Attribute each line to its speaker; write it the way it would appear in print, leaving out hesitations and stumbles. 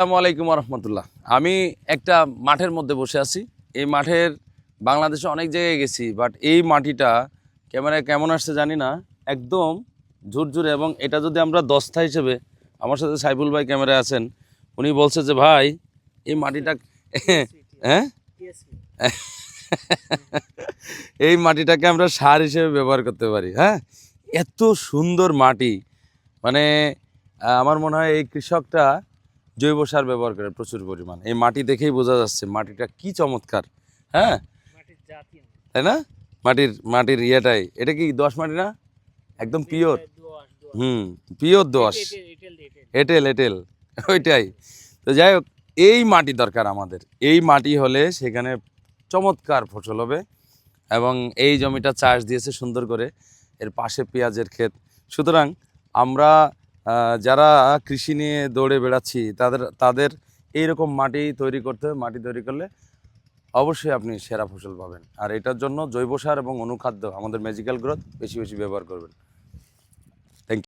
Speaker 1: আসসালামু আলাইকুম রহমতুল্লাহ। আমি একটা মাঠের মধ্যে বসে আছি। এই মাঠের বাংলাদেশে অনেক জায়গায় গেছি, বাট এই মাটিটা ক্যামেরায় কেমন আসছে জানি না, একদম ঝুরঝুরে। এবং এটা যদি আমরা দস্তা হিসেবে, আমার সাথে সাইফুল ভাই ক্যামেরায় আছেন, উনি বলছে যে ভাই এই মাটিটা হ্যাঁ এই মাটিটাকে আমরা সার হিসেবে ব্যবহার করতে পারি। হ্যাঁ, এত সুন্দর মাটি, মানে আমার মনে হয় এই কৃষকটা জৈব সার ব্যবহার করে প্রচুর পরিমাণ। এই মাটি দেখেই বোঝা যাচ্ছে মাটিটা কি চমৎকার। হ্যাঁ, তাই না? মাটির ইয়েটাই, এটা কি দোআঁশ মাটি না? একদম পিওর। পিওর দোআঁশ, এঁটেল ওইটাই। তো যাই হোক, এই মাটি দরকার আমাদের। এই মাটি হলে সেখানে চমৎকার ফসল হবে। এবং এই জমিটা চাষ দিয়েছে সুন্দর করে, এর পাশে পেঁয়াজের ক্ষেত। সুতরাং আমরা যারা কৃষি নিয়ে দৌড়ে বেড়াচ্ছি তাদের এইরকম মাটি তৈরি করতে হবে। মাটি তৈরি করলে অবশ্যই আপনি সেরা ফসল পাবেন। আর এটার জন্য জৈব সার এবং অনুখাদ্য আমাদের ম্যাজিক্যাল গ্রোথ বেশি বেশি ব্যবহার করবেন।